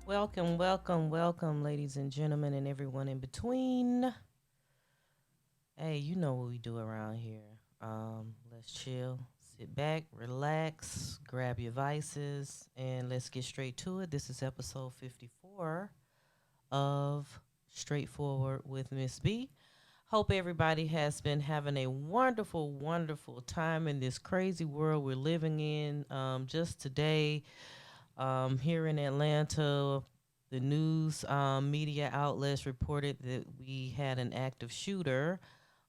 Welcome, welcome, welcome, ladies and gentlemen, and everyone in between. Hey, you know what we do around here. Let's chill, sit back, relax, grab your vices, and let's get straight to it. This is episode 54 of Straightforward with Ms.B. Hope everybody has been having a wonderful, wonderful time in this crazy world we're living in. Just today, here in Atlanta, the news media outlets reported that we had an active shooter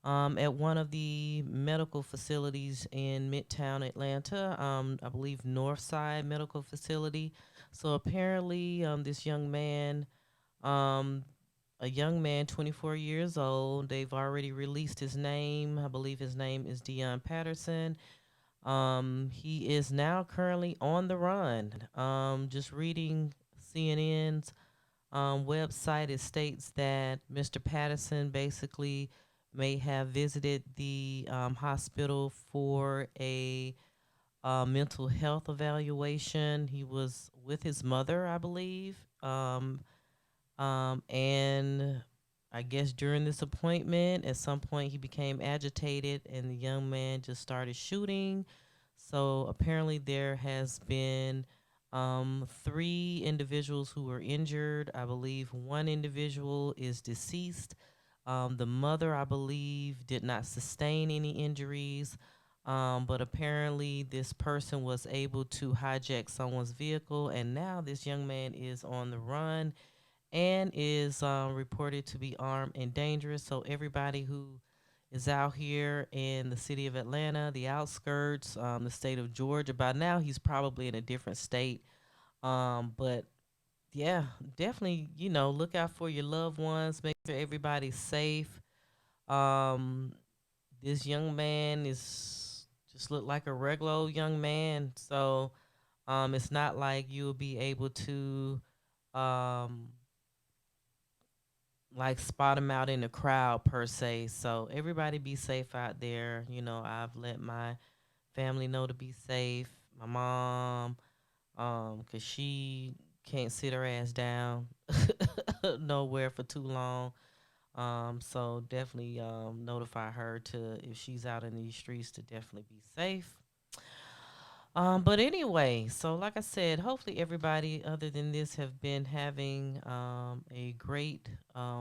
at one of the medical facilities in Midtown Atlanta, I believe Northside Medical Facility. So apparently, this young man, um, a young man, 24 years old, they've already released his name. I believe his name is Dion Patterson. He is now currently on the run. Just reading CNN's website, it states that Mr. Patterson basically may have visited the hospital for a mental health evaluation. He was with his mother, I believe. And I guess during this appointment, at some point, he became agitated, and the young man just started shooting. So apparently, there has been three individuals who were injured. I believe one individual is deceased. The mother, I believe, did not sustain any injuries. But apparently, this person was able to hijack someone's vehicle, and now this young man is on the run and is reported to be armed and dangerous. So everybody who is out here in the city of Atlanta, the outskirts, the state of Georgia, by now he's probably in a different state. But yeah, definitely, look out for your loved ones. Make sure everybody's safe. Um, this young man is just look like a regular old young man. So it's not like you'll be able to um like spot them out in the crowd per se. So everybody be safe out there. I've let my family know to be safe. My mom, 'cause she can't sit her ass down nowhere for too long. So definitely notify her to if she's out in these streets to definitely be safe. But anyway, so like I said, hopefully everybody other than this have been having a great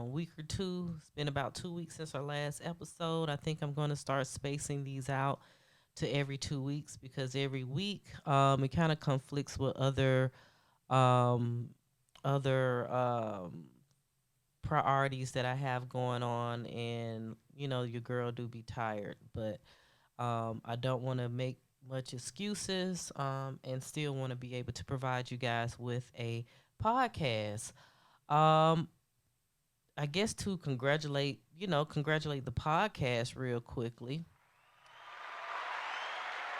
week or two. It's been about 2 weeks since our last episode. I think I'm going to start spacing these out to every 2 weeks because every week it kind of conflicts with um, other priorities that I have going on, and your girl do be tired, but I don't want to make much excuses and still want to be able to provide you guys with a podcast. Um, I guess to congratulate the podcast real quickly.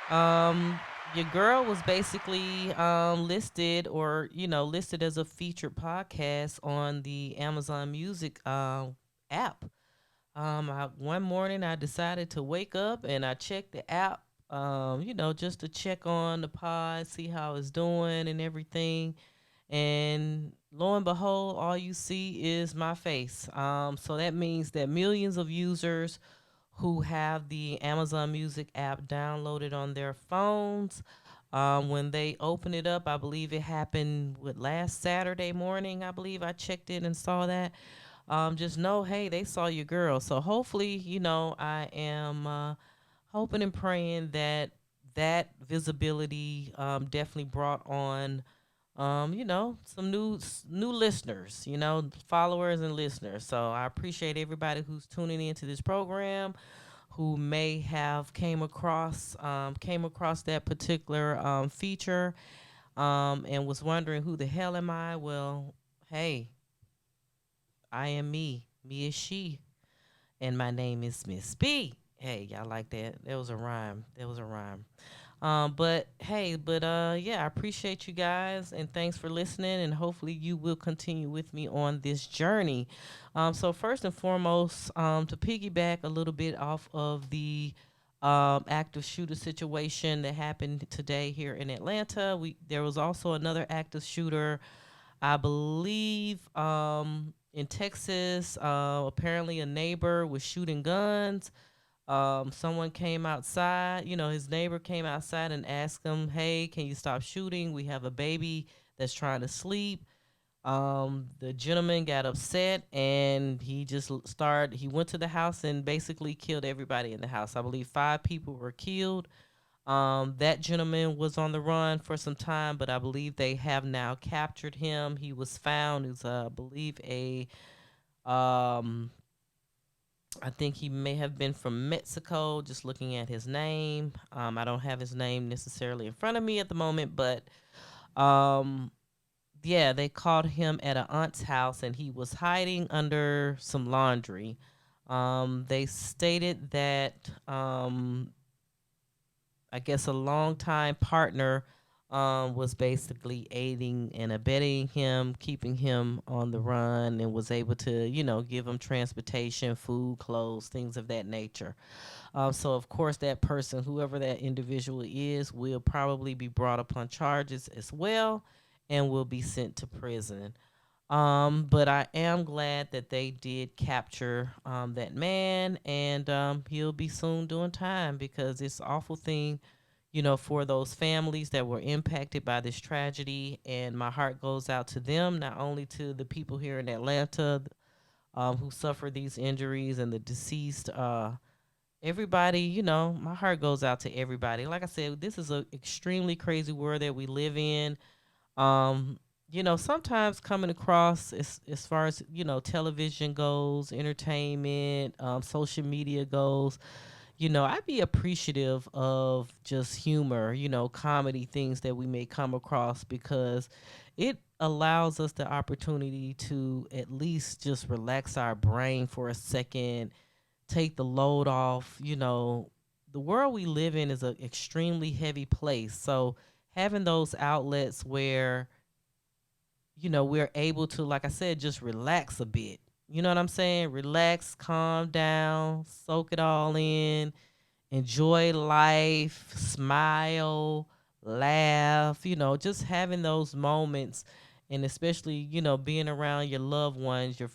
Um, your girl was basically listed as a featured podcast on the Amazon Music app. One morning I decided to wake up and I checked the app, just to check on the pod, see how it's doing and everything. And lo and behold, all you see is my face. So that means that millions of users who have the Amazon Music app downloaded on their phones, when they open it up, I believe it happened with last Saturday morning. I believe I checked it and saw that just know, hey, they saw your girl. So hopefully, I am hoping and praying that that visibility definitely brought on, some new listeners, followers and listeners. So I appreciate everybody who's tuning into this program, who may have came across that particular feature, and was wondering who the hell am I? Well, hey, I am me. Me is she. And my name is Ms.B. Hey, y'all like that? That was a rhyme. That was a rhyme. But hey, yeah, I appreciate you guys and thanks for listening. And hopefully you will continue with me on this journey. So first and foremost, to piggyback a little bit off of the active shooter situation that happened today here in Atlanta, there was also another active shooter I believe in Texas, apparently a neighbor was shooting guns. Someone came outside, his neighbor came outside and asked him, "Hey, can you stop shooting? We have a baby that's trying to sleep." The gentleman got upset and he just started, he went to the house and basically killed everybody in the house. I believe 5 people were killed. That gentleman was on the run for some time, but I believe they have now captured him. He was found. He's, I believe, um, I think he may have been from Mexico, just looking at his name. I don't have his name necessarily in front of me at the moment, but um, yeah, they caught him at a aunt's house and he was hiding under some laundry. They stated that I guess a longtime partner was basically aiding and abetting him, keeping him on the run, and was able to, give him transportation, food, clothes, things of that nature. So, of course, that person, whoever that individual is, will probably be brought upon charges as well and will be sent to prison. But I am glad that they did capture that man, and he'll be soon doing time because it's an awful thing, for those families that were impacted by this tragedy. And my heart goes out to them, not only to the people here in Atlanta who suffered these injuries and the deceased. Everybody, my heart goes out to everybody. Like I said, this is an extremely crazy world that we live in. um Sometimes coming across as far as television goes, entertainment, social media goes, I'd be appreciative of just humor, comedy, things that we may come across, because it allows us the opportunity to at least just relax our brain for a second, take the load off. The world we live in is an extremely heavy place, so having those outlets where we're able to, like I said, just relax a bit. You know what I'm saying? Relax, calm down, soak it all in, enjoy life, smile, laugh, just having those moments, and especially, being around your loved ones, your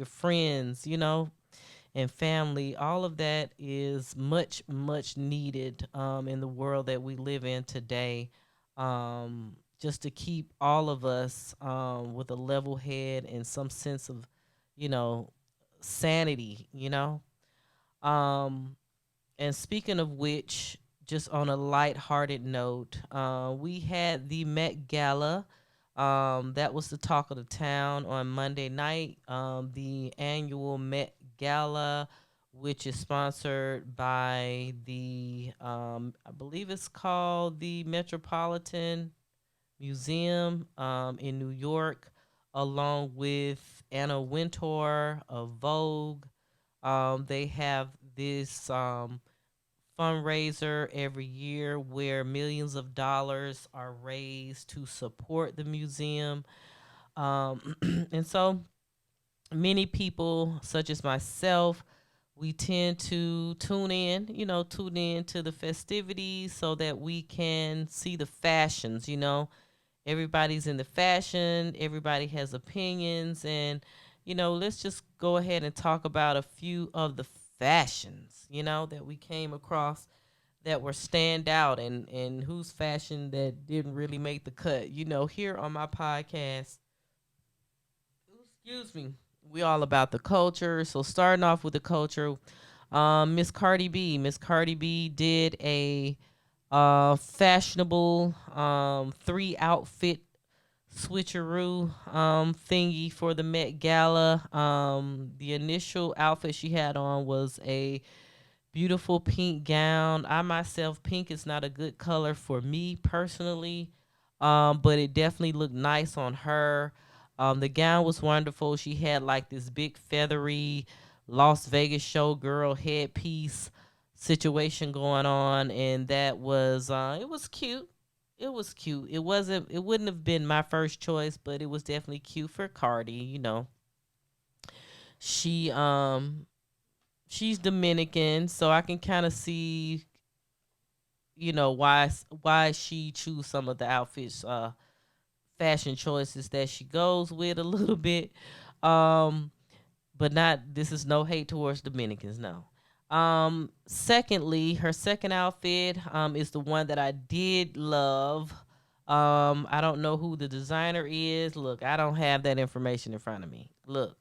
friends, and family. All of that is much, much needed in the world that we live in today. Just to keep all of us with a level head and some sense of, you know, sanity, Um, and speaking of which, just on a light-hearted note, we had the Met Gala. That was the talk of the town on Monday night. The annual Met Gala, which is sponsored by the, I believe it's called the Metropolitan Museum in New York, along with Anna Wintour of Vogue. They have this fundraiser every year where millions of dollars are raised to support the museum. And so many people, such as myself, we tend to tune in to the festivities so that we can see the fashions. Everybody's in the fashion, everybody has opinions, and let's just go ahead and talk about a few of the fashions, that we came across that were stand out, and whose fashion that didn't really make the cut. Here on my podcast, excuse me, we all about the culture. So starting off with the culture, Miss Cardi B did a fashionable 3 outfit switcheroo thingy for the Met Gala. The initial outfit she had on was a beautiful pink gown. I myself, pink is not a good color for me personally, but it definitely looked nice on her. The gown was wonderful. She had like this big feathery Las Vegas showgirl headpiece situation going on, and that was it was cute. It was cute. It wasn't. It wouldn't have been my first choice, but it was definitely cute for Cardi. She she's Dominican, so I can kind of see, why she choose some of the outfits fashion choices that she goes with a little bit. Um, but not, this is no hate towards Dominicans, no. Secondly, her second outfit is the one that I did love. I don't know who the designer is. Look, I don't have that information in front of me. Look,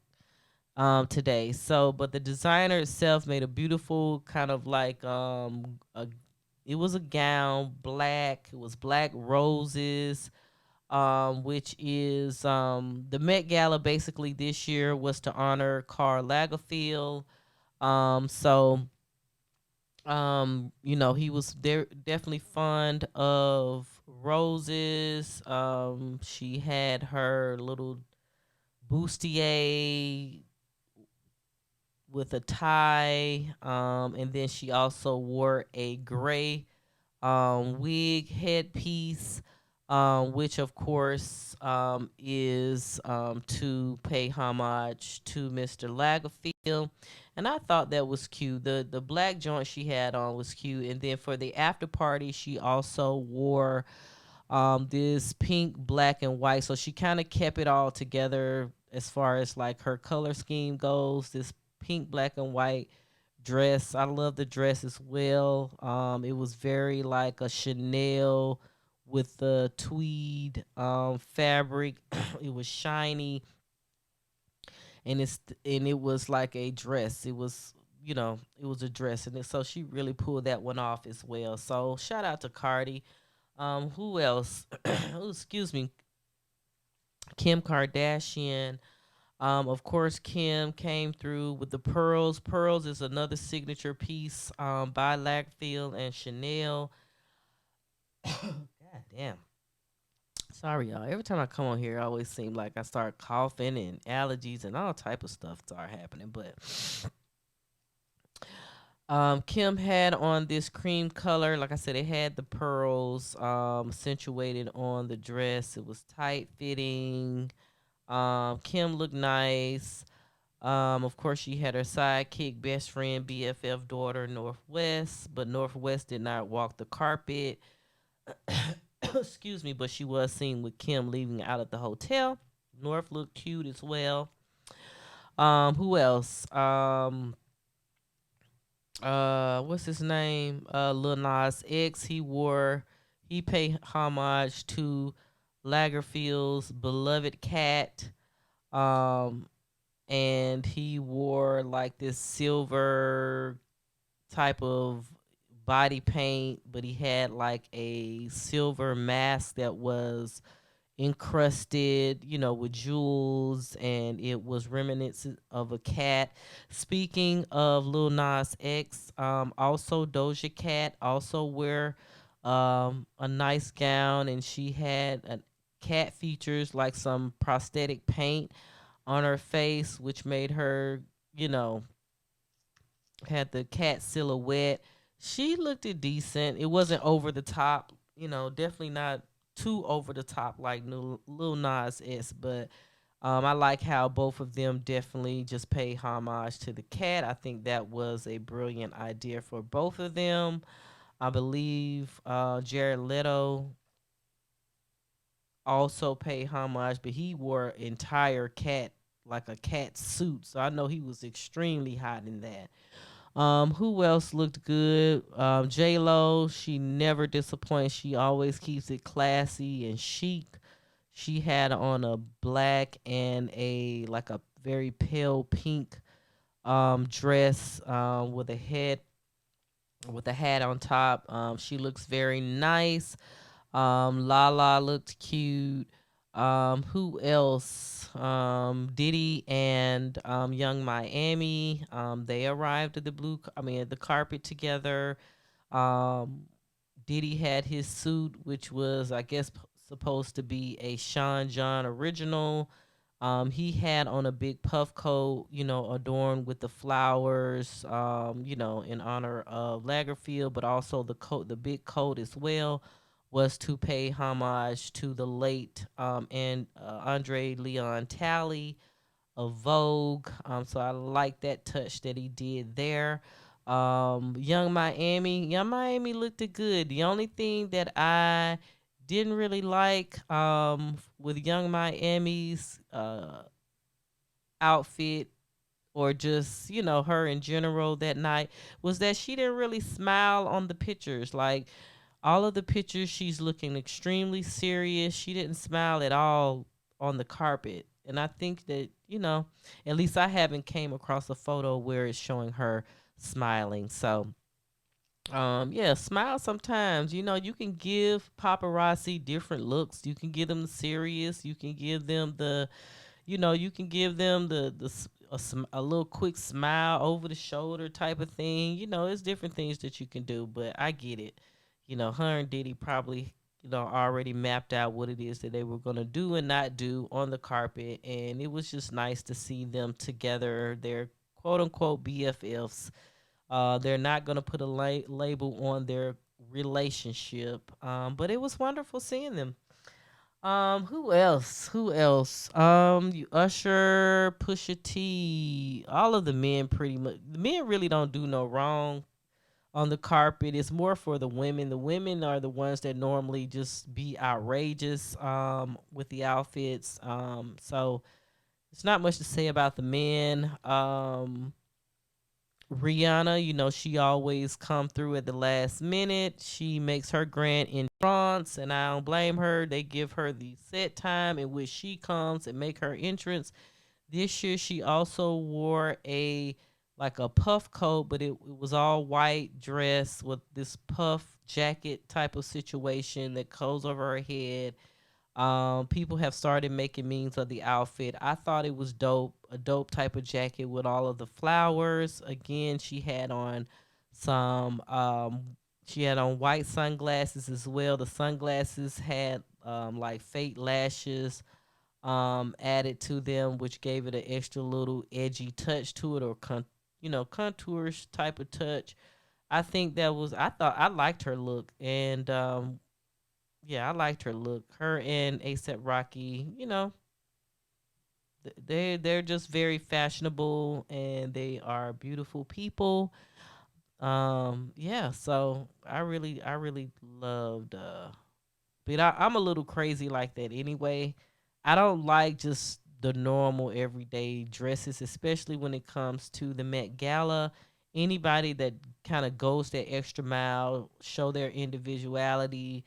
today. So, but the designer itself made a beautiful kind of like it was a gown, black. It was black roses, which is the Met Gala basically this year was to honor Karl Lagerfeld. So he was there definitely fond of roses. She had her little bustier with a tie, and then she also wore a gray wig headpiece, which of course is to pay homage to Mr. Lagerfeld. And I thought that was cute. The black joint she had on was cute. And then for the after party, she also wore this pink, black, and white. So she kind of kept it all together as far as like her color scheme goes. This pink, black, and white dress. I love the dress as well. It was very like a Chanel with the tweed fabric. It was shiny, and it was like a dress. It was, it was a dress, and so she really pulled that one off as well. So shout out to Cardi. Who else? Oh, excuse me. Kim Kardashian. Of course, Kim came through with the pearls. Pearls is another signature piece by Lagerfeld and Chanel. God damn. Sorry, y'all. Every time I come on here, it always seems like I start coughing and allergies and all type of stuff start happening. But Kim had on this cream color. Like I said, it had the pearls accentuated on the dress. It was tight fitting. Kim looked nice. Of course, she had her sidekick, best friend, BFF daughter, Northwest, but Northwest did not walk the carpet. Excuse me, but she was seen with Kim leaving out of the hotel. North looked cute as well. Who else? What's his name? Lil Nas X. He paid homage to Lagerfeld's beloved cat. Um, and he wore like this silver type of body paint, but he had like a silver mask that was encrusted, with jewels, and it was reminiscent of a cat. Speaking of Lil Nas X, also Doja Cat also wear a nice gown, and she had a cat features like some prosthetic paint on her face, which made her, you know, had the cat silhouette. She looked it decent. It wasn't over the top, definitely not too over the top like Lil Nas S, but I like how both of them definitely just pay homage to the cat. I think that was a brilliant idea for both of them. I believe Jared Leto also paid homage, but he wore entire cat, like a cat suit. So I know he was extremely hot in that. Who else looked good? J Lo, she never disappoints. She always keeps it classy and chic. She had on a black and a like a very pale pink dress with a hat on top. She looks very nice. Lala looked cute. Who else? Diddy and Young Miami. They arrived at the carpet together. Um, Diddy had his suit, which was, I guess, supposed to be a Sean John original. He had on a big puff coat, adorned with the flowers, in honor of Lagerfeld, but also the big coat as well was to pay homage to the late and Andre Leon Talley of Vogue. So I like that touch that he did there. Young Miami looked good. The only thing that I didn't really like with Young Miami's outfit, or just, her in general that night, was that she didn't really smile on the pictures. Like, all of the pictures, she's looking extremely serious. She didn't smile at all on the carpet. And I think that, at least I haven't came across a photo where it's showing her smiling. So, yeah, smile sometimes. You can give paparazzi different looks. You can give them the serious. You can give them you can give them a little quick smile over the shoulder type of thing. It's different things that you can do, but I get it. Her and Diddy probably, already mapped out what it is that they were going to do and not do on the carpet. And it was just nice to see them together. They're quote unquote BFFs. They're not going to put a label on their relationship. But it was wonderful seeing them. Who else? Who else? You Usher, Pusha T, all of the men pretty much. The men really don't do no wrong on the carpet. It's more for the women. The women are the ones that normally just be outrageous with the outfits. So it's not much to say about the men. Rihanna, she always come through at the last minute. She makes her grand entrance, and I don't blame her. They give her the set time in which she comes and make her entrance. This year, she also wore a puff coat, but it was all white dress with this puff jacket type of situation that goes over her head. People have started making memes of the outfit. I thought it was dope, a dope type of jacket with all of the flowers. Again, some she had on white sunglasses as well. The sunglasses had like fake lashes added to them, which gave it an extra little edgy touch to it, or contours type of touch. I thought I liked her look, and yeah, I liked her look. Her and ASAP Rocky, they're just very fashionable, and they are beautiful people. Yeah, so I really loved but I'm a little crazy like that anyway. I don't like just the normal everyday dresses, especially when it comes to the Met Gala. Anybody that kind of goes that extra mile, show their individuality,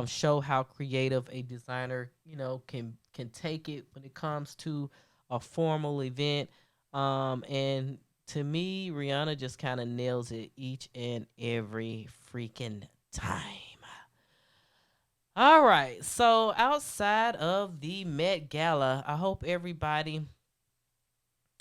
show how creative a designer, can take it when it comes to a formal event. And to me, Rihanna just kind of nails it each and every freaking time. All right. So outside of the Met Gala, I hope everybody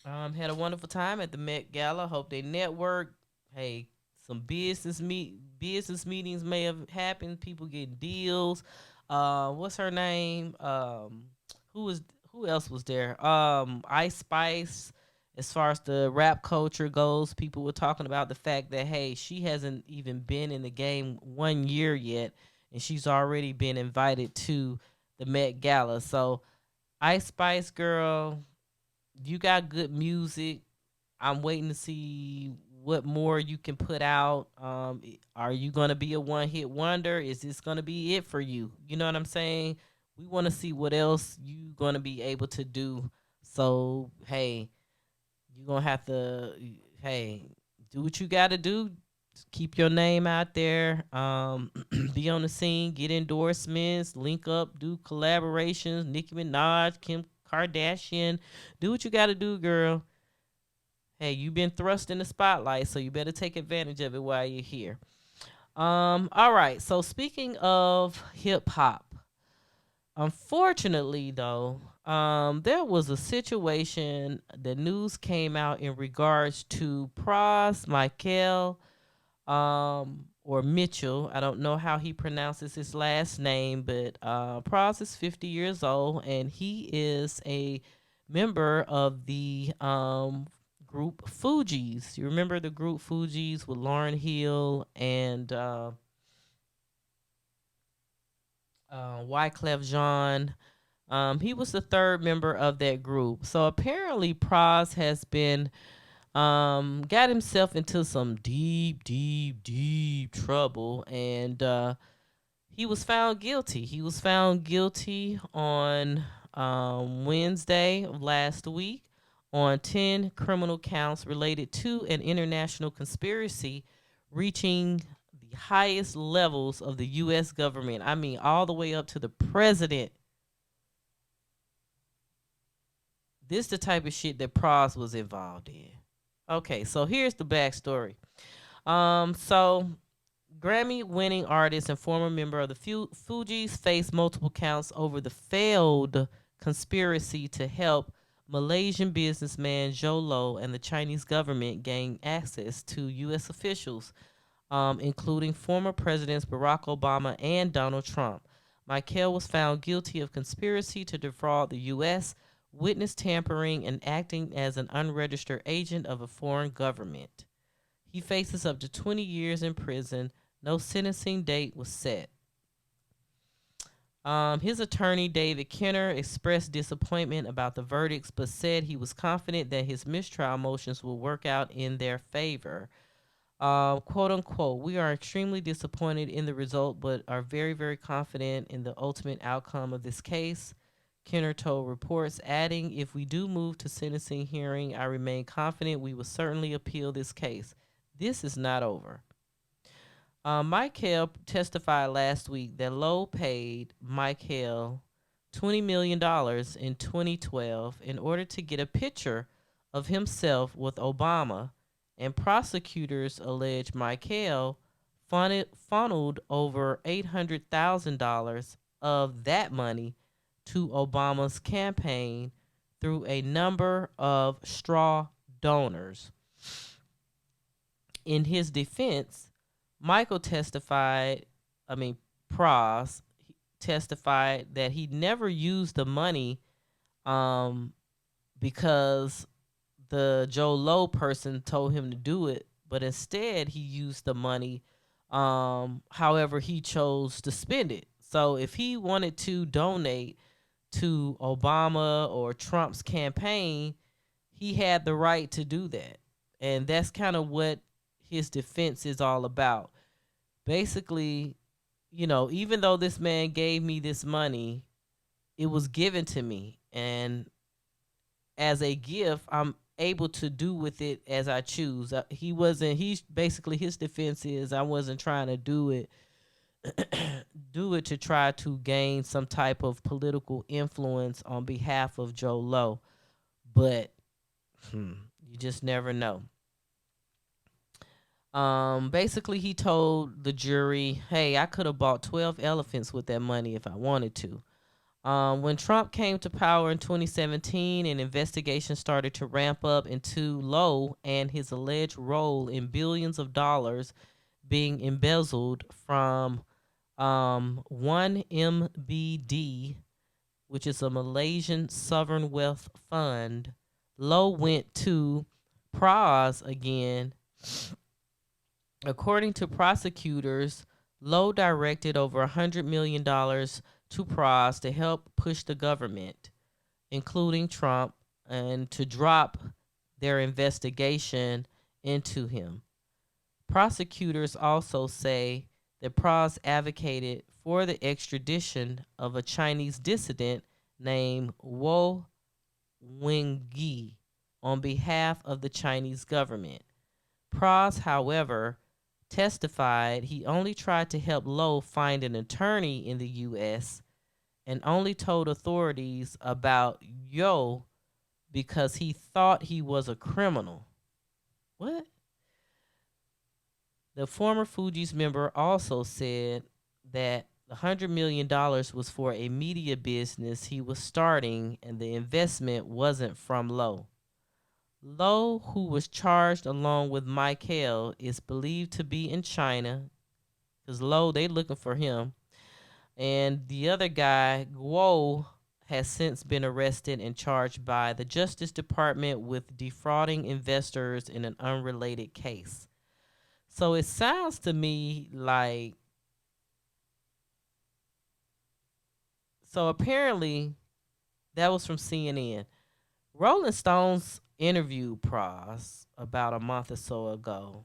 had a wonderful time at the Met Gala. Hope they network. Hey, some business meetings may have happened. People getting deals. What's her name? Who was who else was there? Ice Spice. As far as the rap culture goes, people were talking about the fact that, hey, she hasn't even been in the game 1 year yet, and she's already been invited to the Met Gala. So, Ice Spice girl, you got good music. I'm waiting to see what more you can put out. Are you gonna be a one hit wonder? Is this gonna be it for you? You know what I'm saying? We want to see what else you gonna be able to do. So hey, you gonna have to hey do what you got to do. Keep your name out there. Be on the scene. Get endorsements. Link up. Do collaborations. Nicki Minaj, Kim Kardashian. Do what you got to do, girl. Hey, you've been thrust in the spotlight, so you better take advantage of it while you're here. All right. So speaking of hip hop, unfortunately though, there was a situation. The news came out in regards to Pras Michel, or Mitchell. I don't know how he pronounces his last name, but Pras is 50 years old, and he is a member of the group Fugees. You remember the group Fugees with Lauryn Hill and Wyclef Jean. He was the third member of that group. So apparently, Pras has been got himself into some deep trouble, and He was found guilty. He was found guilty on Wednesday of last week on 10 criminal counts related to an international conspiracy reaching the highest levels of the U.S. government. I mean, all the way up to the president. This the type of shit that Pras was involved in. Okay, so here's the backstory. So Grammy-winning artist and former member of the Fugees faced multiple counts over the failed conspiracy to help Malaysian businessman Sh00ting and the Chinese government gain access to U.S. officials, including former presidents Barack Obama and Donald Trump. Michel was found guilty of conspiracy to defraud the U.S., witness tampering, and acting as an unregistered agent of a foreign government. He faces up to 20 years in prison. No sentencing date was set. His attorney, David Kenner, expressed disappointment about the verdicts, but said he was confident that his mistrial motions will work out in their favor. Quote unquote, we are extremely disappointed in the result, but are very, very confident in the ultimate outcome of this case, Kenner told reports, adding, if we do move to sentencing hearing, I remain confident we will certainly appeal this case. This is not over. Michel testified last week that Lowe paid Michel $20 million in 2012 in order to get a picture of himself with Obama, and prosecutors allege Michel funneled over $800,000 of that money to Obama's campaign through a number of straw donors. In his defense, Pras testified that he never used the money because the Sh00ting person told him to do it, but instead he used the money however he chose to spend it. So if he wanted to donate to Obama or Trump's campaign, he had the right to do that. And that's kind of what his defense is all about. Basically, you know, even though this man gave me this money, it was given to me. And as a gift, I'm able to do with it as I choose. He's basically, his defense is I wasn't trying to do it to try to gain some type of political influence on behalf of Sh00ting. But you just never know. Basically, he told the jury, hey, I could have bought 12 elephants with that money if I wanted to. When Trump came to power in 2017, an investigation started to ramp up into Lowe and his alleged role in billions of dollars being embezzled from 1MBD, which is a Malaysian sovereign wealth fund. Lowe went to Pras again. According to prosecutors, Lowe directed over $100 million to Pras to help push the government, including Trump, and to drop their investigation into him. Prosecutors also say that Pras advocated for the extradition of a Chinese dissident named Wu Wengyi on behalf of the Chinese government. Pras, however, testified he only tried to help Lowe find an attorney in the U.S. and only told authorities about Yo because he thought he was a criminal. What? The former Fugees member also said that the $100 million was for a media business he was starting and the investment wasn't from Lowe. Lowe, who was charged along with Michel, is believed to be in China because Lowe, they looking for him. And the other guy, Guo, has since been arrested and charged by the Justice Department with defrauding investors in an unrelated case. So it sounds to me like, so apparently that was from CNN. Rolling Stones interviewed Pras about a month or so ago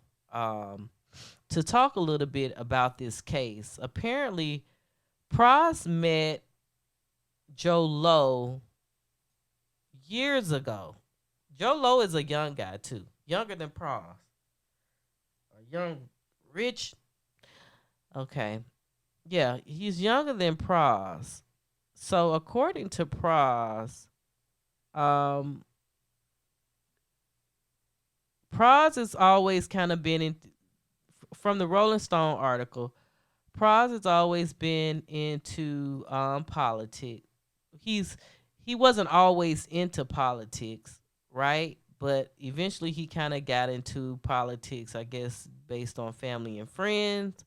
to talk a little bit about this case. Apparently, Pras met Joe Low years ago. Joe Low is a young guy too, younger than Pras. A young, rich. Okay, yeah, he's younger than Pras. So according to Pras, um, Pras has always kind of been in from the Rolling Stone article. Pras has always been into politics. He's he wasn't always into politics, right? But eventually he kind of got into politics, I guess, based on family and friends.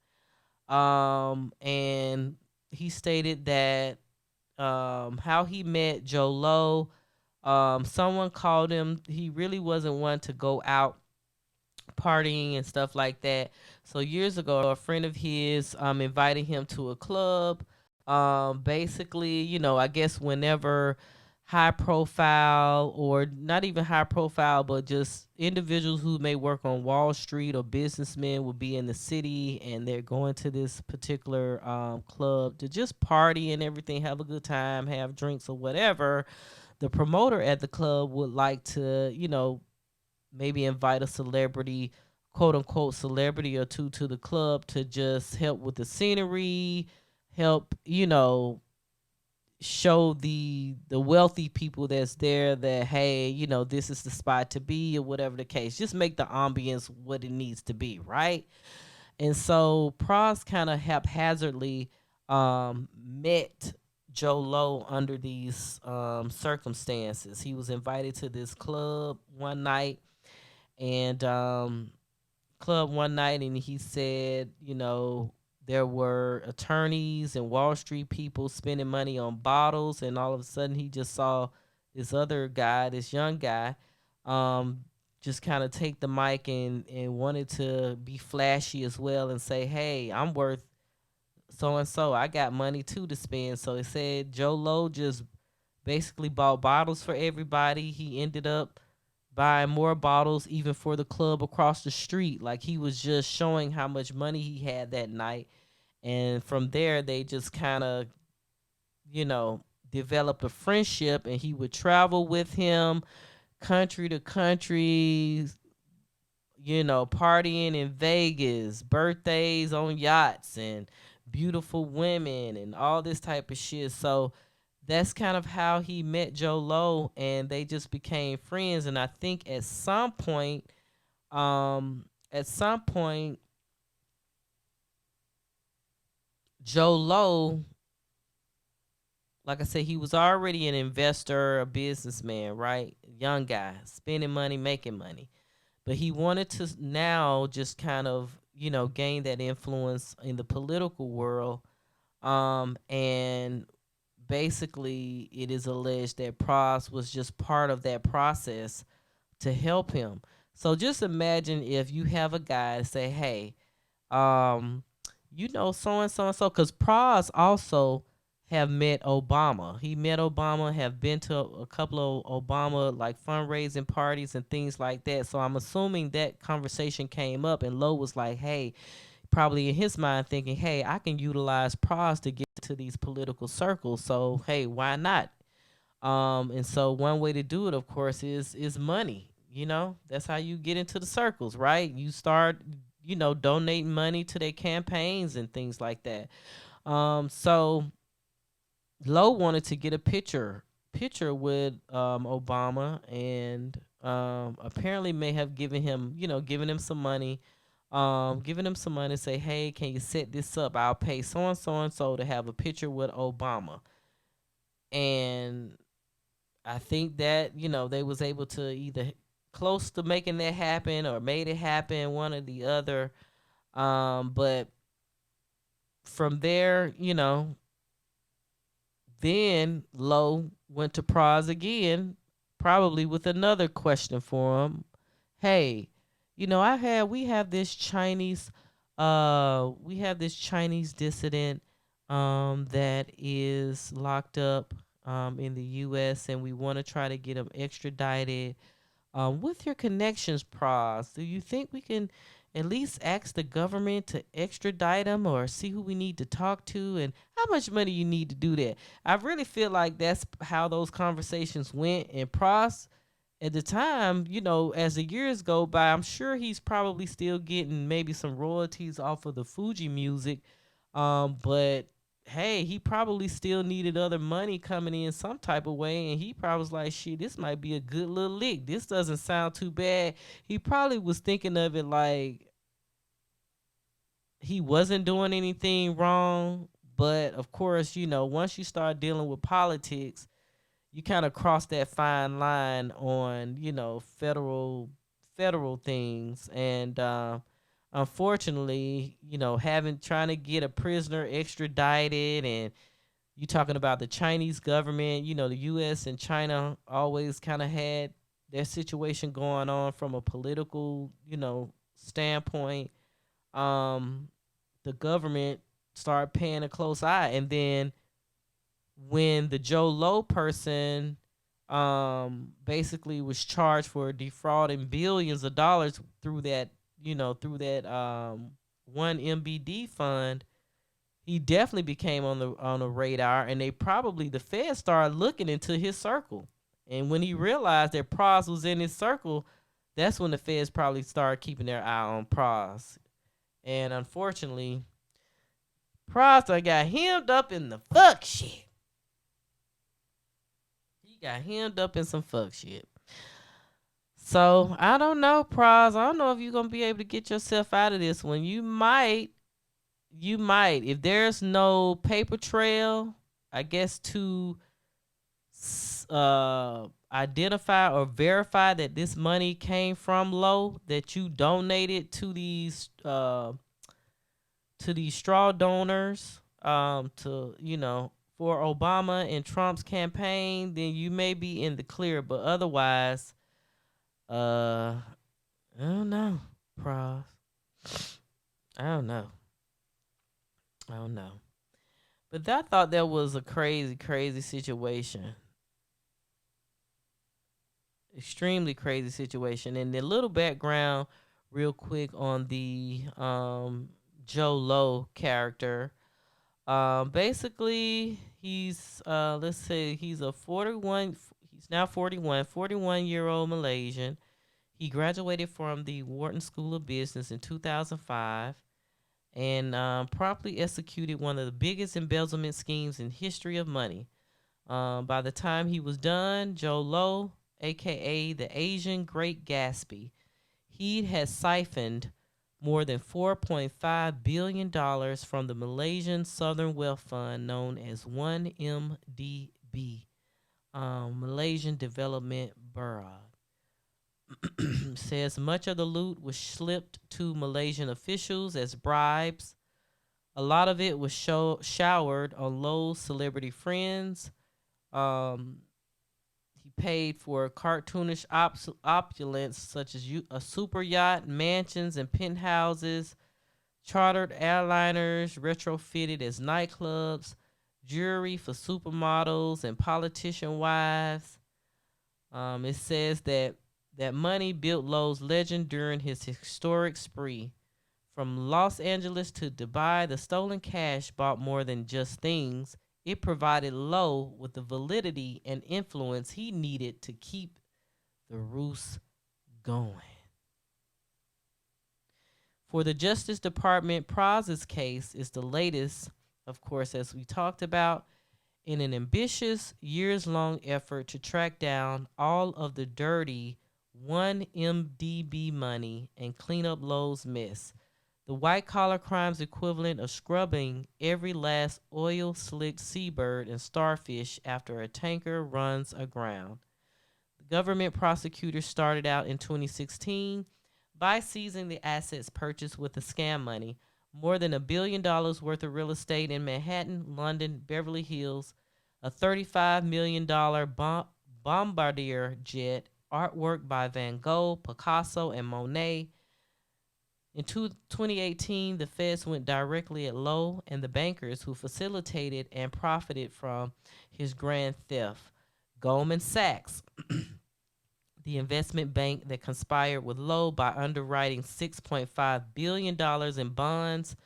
And he stated that how he met Joe Low. Someone called him. He really wasn't one to go out partying and stuff like that. So years ago, a friend of his invited him to a club. Basically, I guess whenever high profile or not even high profile, but just individuals who may work on Wall Street or businessmen will be in the city and they're going to this particular club to just party and everything, have a good time, have drinks or whatever. The promoter at the club would like to, maybe invite a celebrity, quote unquote celebrity or two to the club to just help with the scenery, help, show the wealthy people that's there that, hey, this is the spot to be or whatever the case. Just make the ambience what it needs to be, right? And so Pras kind of haphazardly met Joe Low under these circumstances. He was invited to this club one night and and he said, there were attorneys and Wall Street people spending money on bottles, and all of a sudden he just saw this other guy, this young guy, um, just kind of take the mic and wanted to be flashy as well and say, hey, I'm worth so and so. I got money too to spend. So it said Joe Low just basically bought bottles for everybody. He ended up buying more bottles even for the club across the street. Like he was just showing how much money he had that night. And from there they just kind of, you know, developed a friendship, and he would travel with him country to country, partying in Vegas, birthdays on yachts, and beautiful women, and all this type of shit. So that's kind of how he met Joe Low, and they just became friends. And I think at some point, Joe Low, like I said, he was already an investor, a businessman, right? Young guy, spending money, making money. But he wanted to now just kind of, gain that influence in the political world. And basically, it is alleged that Pras was just part of that process to help him. So just imagine if you have a guy say, hey, um, so and so and so, because Pras also have met Obama. He met Obama, have been to a couple of Obama like fundraising parties and things like that. So I'm assuming that conversation came up, and Lowe was like, hey, probably in his mind thinking, hey, I can utilize Pras to get to these political circles. So hey, why not? And so one way to do it, of course, is money. That's how you get into the circles, right? You start, donating money to their campaigns and things like that. So Lowe wanted to get a picture with Obama, and apparently may have given him some money. Giving him some money, say, hey, can you set this up? I'll pay so and so to have a picture with Obama. And I think that, they was able to either close to making that happen or made it happen, one or the other. But from there, then Lowe went to Pras again, probably with another question for him. Hey, we have this Chinese dissident that is locked up in the US, and we want to try to get him extradited. With your connections, Pras, do you think we can, at least ask the government to extradite him or see who we need to talk to and how much money you need to do that. I really feel like that's how those conversations went. And Pras, at the time, as the years go by, I'm sure he's probably still getting maybe some royalties off of the Fuji music. But hey, he probably still needed other money coming in some type of way. And he probably was like, shit, this might be a good little lick. This doesn't sound too bad. He probably was thinking of it like he wasn't doing anything wrong. But of course, once you start dealing with politics, you kind of cross that fine line on federal things. And unfortunately, having trying to get a prisoner extradited, and you talking about the Chinese government, the US and China always kind of had their situation going on from a political standpoint. um the government started paying a close eye. And then when the Joe Low person basically was charged for defrauding billions of dollars through that, one MBD fund, he definitely became on the radar. And the Fed started looking into his circle. And when he realized that Pras was in his circle, that's when the Feds probably started keeping their eye on Pras. And unfortunately, Pras got hemmed up in the fuck shit. He got hemmed up in some fuck shit. So I don't know, Pras. I don't know if you're gonna be able to get yourself out of this one. You might. If there's no paper trail, I guess, to identify or verify that this money came from Low, that you donated to these straw donors, to for Obama and Trump's campaign, then you may be in the clear. But otherwise, I don't know, Pras. I don't know. But I thought that was a crazy, crazy situation. Extremely crazy situation. And the little background, real quick, on the Joe Low character. Basically, he's let's say he's a 41. He's now 41-year-old Malaysian. He graduated from the Wharton School of Business in 2005 and promptly executed one of the biggest embezzlement schemes in history of money. By the time he was done, Joe Low, aka the Asian Great Gatsby, he had siphoned more than $4.5 billion from the Malaysian Southern Wealth Fund known as 1MDB, Malaysian Development Bureau. Says much of the loot was slipped to Malaysian officials as bribes. A lot of it was showered on Low's celebrity friends. Um, he paid for cartoonish opulence such as a super yacht, mansions, and penthouses, chartered airliners retrofitted as nightclubs, jewelry for supermodels and politician wives. It says that money built Low's legend during his historic spree. From Los Angeles to Dubai, the stolen cash bought more than just things. It provided Low with the validity and influence he needed to keep the ruse going. For the Justice Department, Pras's case is the latest, of course, as we talked about, in an ambitious, years-long effort to track down all of the dirty 1MDB money and clean up Low's mess. The white-collar crimes equivalent of scrubbing every last oil-slicked seabird and starfish after a tanker runs aground. The government prosecutors started out in 2016 by seizing the assets purchased with the scam money, more than $1 billion worth of real estate in Manhattan, London, Beverly Hills, a $35 million Bombardier jet, artwork by Van Gogh, Picasso, and Monet. In 2018, the feds went directly at Low and the bankers who facilitated and profited from his grand theft. Goldman Sachs, the investment bank that conspired with Lowe by underwriting $6.5 billion in bonds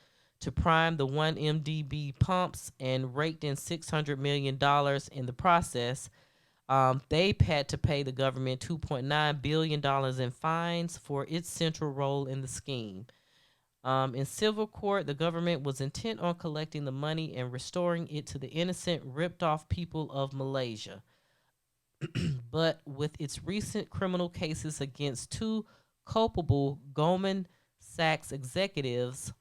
to prime the 1MDB pumps and raked in $600 million in the process. They had to pay the government $2.9 billion in fines for its central role in the scheme. In civil court, the government was intent on collecting the money and restoring it to the innocent, ripped-off people of Malaysia. But with its recent criminal cases against two culpable Goldman Sachs executives,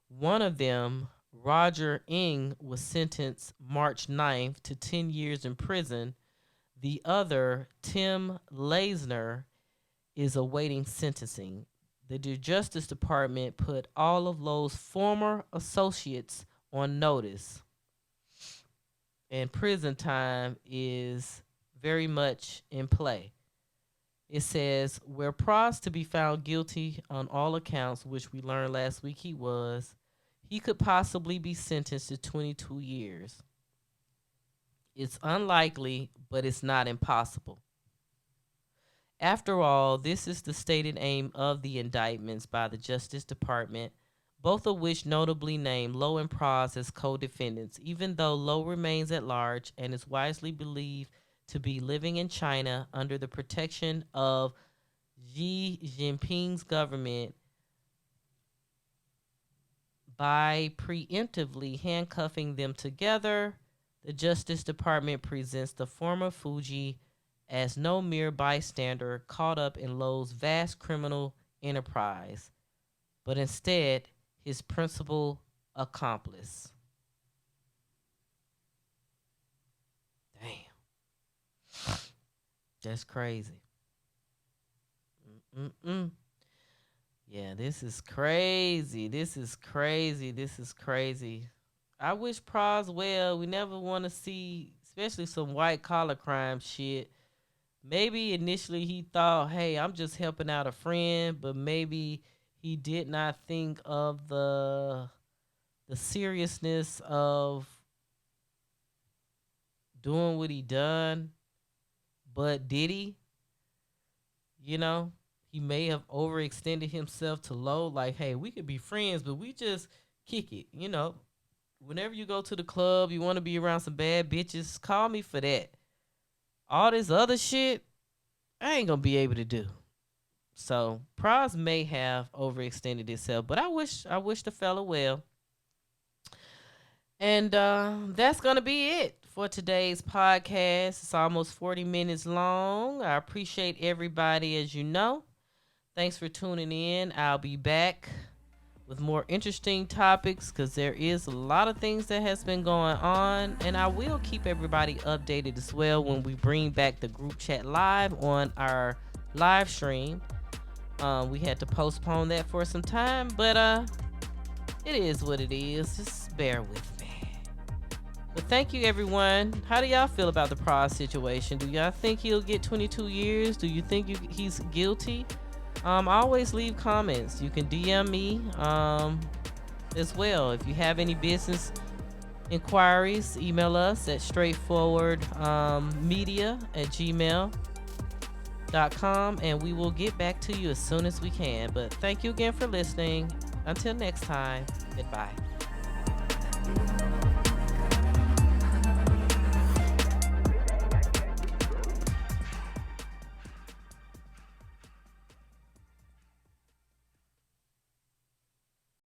one of them, Roger Ng, was sentenced March 9th to 10 years in prison. The other, Tim Leisner, is awaiting sentencing. The Justice Department put all of Lowe's former associates on notice, and prison time is very much in play. It says, were Pras to be found guilty on all accounts, which we learned last week he could possibly be sentenced to 22 years. It's unlikely, but it's not impossible. After all, this is the stated aim of the indictments by the Justice Department, both of which notably name Lowe and Pras as co-defendants, even though Lowe remains at large and is wisely believed to be living in China under the protection of Xi Jinping's government. By preemptively handcuffing them together, the Justice Department presents the former Fugee as no mere bystander caught up in Lowe's vast criminal enterprise, but instead his principal accomplice. Damn. That's crazy. Yeah, this is crazy. This is crazy. I wish Pras well. We never want to see, especially some white collar crime shit. Maybe initially he thought, hey, I'm just helping out a friend, but maybe he did not think of the seriousness of doing what he done. But did he? You know, he may have overextended himself to Lowe, like, hey, we could be friends, but we just kick it. You know, whenever you go to the club, you want to be around some bad bitches, call me for that. All this other shit, I ain't gonna be able to do. So Pras may have overextended himself, but I wish the fella well. And that's gonna be it for today's podcast. It's almost 40 minutes long. I appreciate everybody, as you know. Thanks for tuning in. I'll be back with more interesting topics because there is a lot of things that has been going on, and I will keep everybody updated as well when we bring back the group chat live on our live stream. We had to postpone that for some time, but it is what it is. Just bear with me. But thank you, everyone. How do y'all feel about the Pras situation? Do y'all think he'll get 22 years? Do you think he's guilty? Always leave comments. You can DM me as well. If you have any business inquiries, email us at straightforwardmedia@gmail.com, and we will get back to you as soon as we can. But thank you again for listening. Until next time, goodbye.